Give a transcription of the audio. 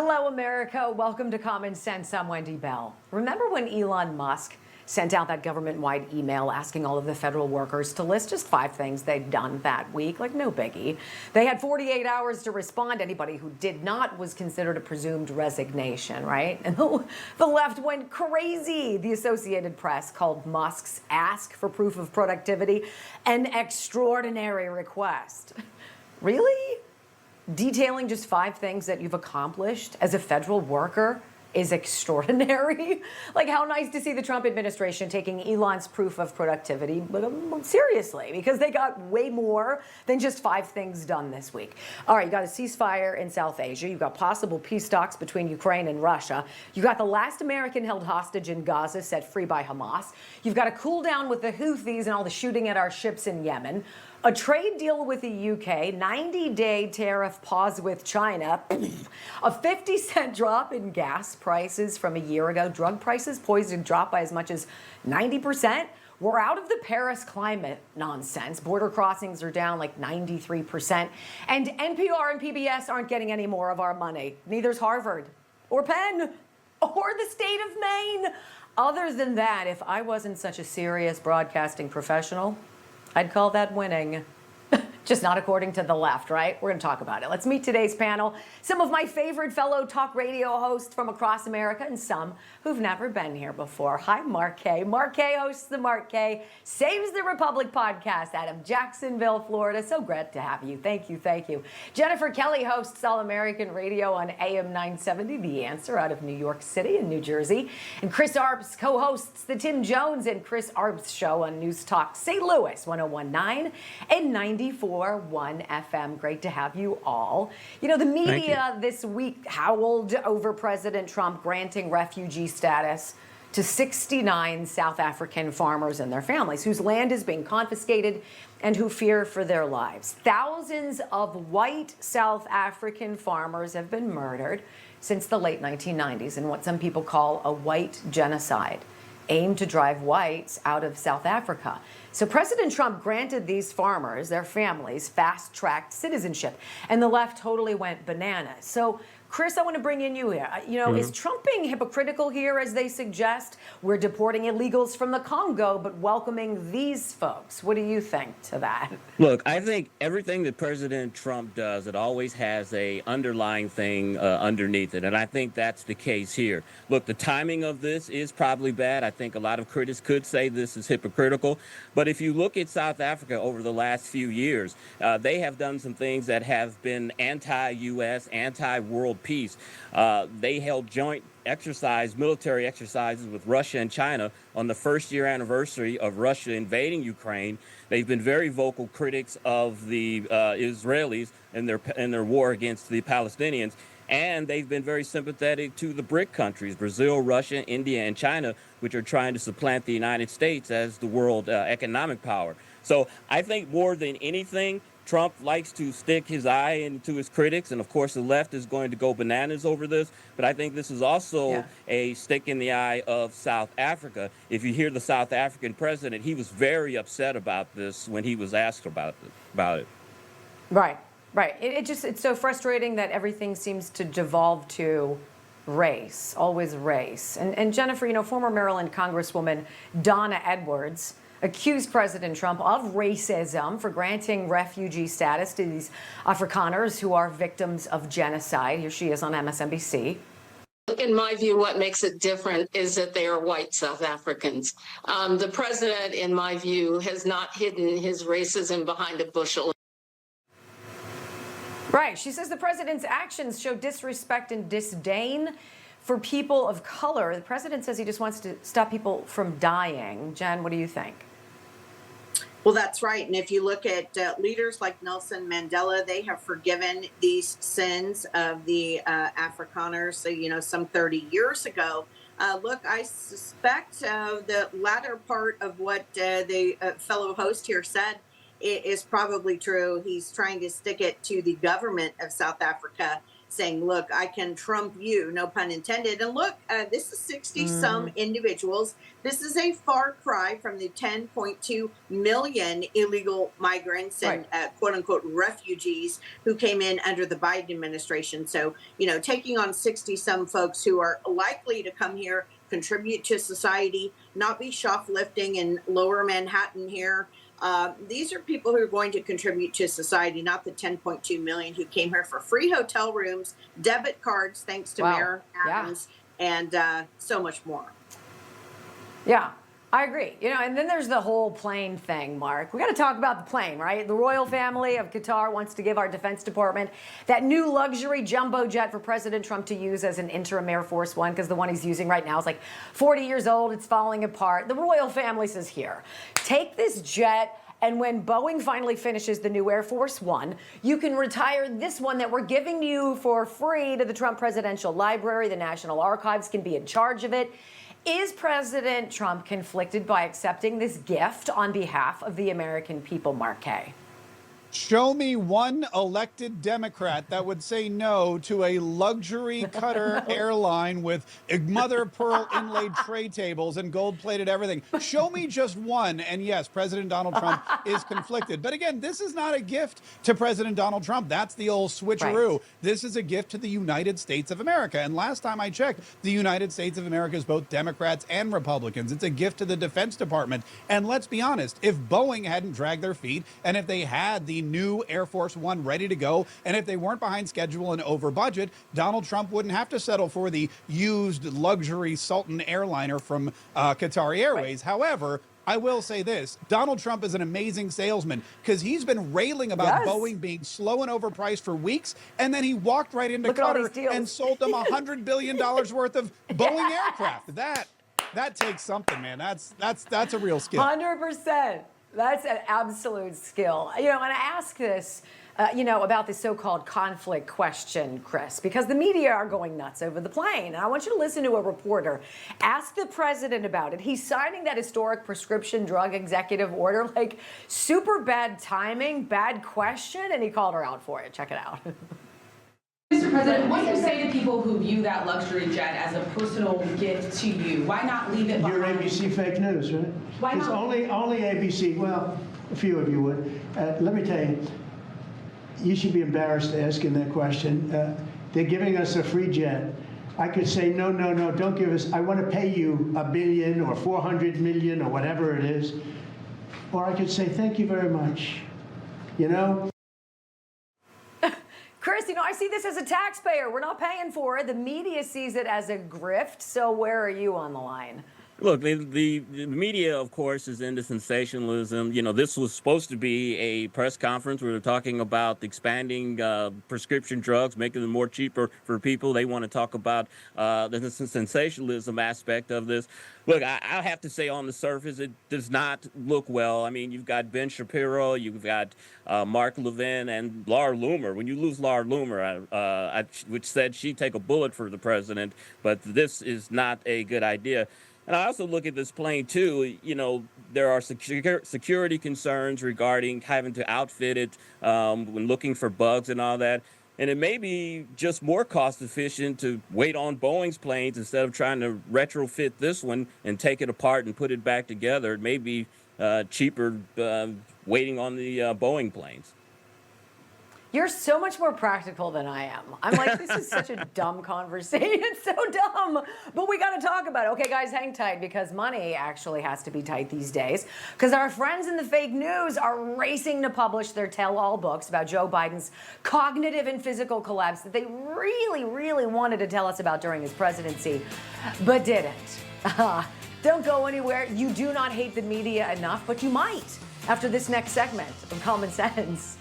Hello, America. Welcome to Common Sense. I'm Wendy Bell. Remember when Elon Musk sent out that government-wide email asking all of the federal workers to list just 5 things they'd done that week? Like, no biggie. They had 48 hours to respond. Anybody who did not was considered a presumed resignation, right? And the left went crazy. The Associated Press called Musk's ask for proof of productivity an extraordinary request. Really? Detailing just 5 things that you've accomplished as a federal worker is extraordinary. Like, how nice to see the Trump administration taking Elon's proof of productivity seriously, because they got way more than just 5 things done this week. All right, you got a ceasefire in South Asia. You've got possible peace talks between Ukraine and Russia. You got the last American held hostage in Gaza set free by Hamas. You've got a cool down with the Houthis and all the shooting at our ships in Yemen. A trade deal with the UK, 90-day tariff pause with China, a 50-cent drop in gas prices from a year ago, drug prices poised to drop by as much as 90%. We're out of the Paris climate nonsense. Border crossings are down like 93%. And NPR and PBS aren't getting any more of our money. Neither's Harvard or Penn or the state of Maine. Other than that, if I wasn't such a serious broadcasting professional, I'd call that winning. Just not according to the left, right? We're going to talk about it. Let's meet today's panel. Some of my favorite fellow talk radio hosts from across America and some who've never been here before. Hi, Mark Kaye. Mark Kaye hosts the Mark Kaye Saves the Republic podcast out of Jacksonville, Florida. So great to have you. Thank you. Thank you. Jennifer Kelly hosts All American Radio on AM 970, The Answer, out of New York City and New Jersey. And Chris Arps co-hosts the Tim Jones and Chris Arps show on News Talk St. Louis, 101.9 and 94.1 FM. Great to have you all. You know, the media this week howled over President Trump granting refugee status to 69 South African farmers and their families whose land is being confiscated and who fear for their lives. Thousands of white South African farmers have been murdered since the late 1990s in what some people call a white genocide, aimed to drive whites out of South Africa. So President Trump granted these farmers, their families, fast-tracked citizenship, and the left totally went bananas. So, Chris, I want to bring in you here. Is Trump being hypocritical here, as they suggest? We're deporting illegals from the Congo, but welcoming these folks. What do you think to that? Look, I think everything that President Trump does, it always has a underlying thing underneath it, and I think that's the case here. Look, the timing of this is probably bad. I think a lot of critics could say this is hypocritical, but if you look at South Africa over the last few years, they have done some things that have been anti-U.S., anti-world peace. They held joint military exercises with Russia and China on the first-year anniversary of Russia invading Ukraine. They've been very vocal critics of the Israelis and their war against the Palestinians. And they've been very sympathetic to the BRIC countries, Brazil, Russia, India, and China, which are trying to supplant the United States as the world economic power. So I think more than anything, Trump likes to stick his eye into his critics, and of course the left is going to go bananas over this, but I think this is also a stick in the eye of South Africa. If you hear the South African president, he was very upset about this when he was asked about it. Right. It's so frustrating that everything seems to devolve to race, always race. And Jennifer, former Maryland Congresswoman Donna Edwards accused President Trump of racism for granting refugee status to these Afrikaners who are victims of genocide. Here she is on MSNBC. In my view, what makes it different is that they are white South Africans. The president, in my view, has not hidden his racism behind a bushel. Right. She says the president's actions show disrespect and disdain for people of color. The president says he just wants to stop people from dying. Jen, what do you think? Well, that's right. And if you look at leaders like Nelson Mandela, they have forgiven these sins of the Afrikaners, some 30 years ago. Look, I suspect the latter part of what the fellow host here said is probably true. He's trying to stick it to the government of South Africa saying, look, I can trump you, no pun intended. And look, this is 60 some individuals. This is a far cry from the 10.2 million illegal migrants and quote unquote refugees who came in under the Biden administration. So, taking on 60 some folks who are likely to come here, contribute to society, not be shoplifting in lower Manhattan here. These are people who are going to contribute to society, not the 10.2 million who came here for free hotel rooms, debit cards, thanks to Mayor Adams, and so much more. Yeah, I agree. And then there's the whole plane thing, Mark. We got to talk about the plane, right? The royal family of Qatar wants to give our Defense Department that new luxury jumbo jet for President Trump to use as an interim Air Force One, because the one he's using right now is like 40 years old. It's falling apart. The royal family says, here, take this jet, and when Boeing finally finishes the new Air Force One, you can retire this one that we're giving you for free to the Trump Presidential Library. The National Archives can be in charge of it. Is President Trump conflicted by accepting this gift on behalf of the American people, Mark Kay? Show me one elected Democrat that would say no to a luxury Qatar airline with mother of pearl inlaid tray tables and gold-plated everything. Show me just one. And yes, President Donald Trump is conflicted. But again, this is not a gift to President Donald Trump. That's the old switcheroo. Right. This is a gift to the United States of America. And last time I checked, the United States of America is both Democrats and Republicans. It's a gift to the Defense Department. And let's be honest, if Boeing hadn't dragged their feet and if they had the new Air Force One ready to go, and if they weren't behind schedule and over budget, Donald Trump wouldn't have to settle for the used luxury Sultan airliner from Qatar Airways. Right. However, I will say this, Donald Trump is an amazing salesman because he's been railing about Boeing being slow and overpriced for weeks, and then he walked right into Qatar and sold them $100 billion worth of Boeing aircraft. That takes something, man. That's a real skill. 100%. That's an absolute skill. And I ask this, about this so-called conflict question, Chris, because the media are going nuts over the plane. And I want you to listen to a reporter ask the president about it. He's signing that historic prescription drug executive order, like super bad timing, bad question, and he called her out for it. Check it out. Mr. President, what do you say to people who view that luxury jet as a personal gift to you? Why not leave it behind? You're ABC fake news, right? Why not? It's only ABC. Well, a few of you would. Let me tell you, you should be embarrassed asking that question. They're giving us a free jet. I could say, no, don't give us. I want to pay you $1 billion or 400 million or whatever it is. Or I could say, thank you very much. Chris, I see this as a taxpayer. We're not paying for it. The media sees it as a grift. So where are you on the line? Look, the media, of course, is into sensationalism. This was supposed to be a press conference where they're talking about expanding prescription drugs, making them more cheaper for people. They want to talk about the sensationalism aspect of this. Look, I have to say on the surface, it does not look well. I mean, you've got Ben Shapiro, you've got Mark Levin, and Laura Loomer. When you lose Laura Loomer, which said she'd take a bullet for the president, but this is not a good idea. And I also look at this plane, too. There are security concerns regarding having to outfit it when looking for bugs and all that. And it may be just more cost efficient to wait on Boeing's planes instead of trying to retrofit this one and take it apart and put it back together. It may be cheaper waiting on the Boeing planes. You're so much more practical than I am. I'm like, this is such a dumb conversation. It's so dumb. But we got to talk about it. Okay, guys, hang tight because money actually has to be tight these days because our friends in the fake news are racing to publish their tell-all books about Joe Biden's cognitive and physical collapse that they really, really wanted to tell us about during his presidency, but didn't. Don't go anywhere. You do not hate the media enough, but you might after this next segment of Common Sense.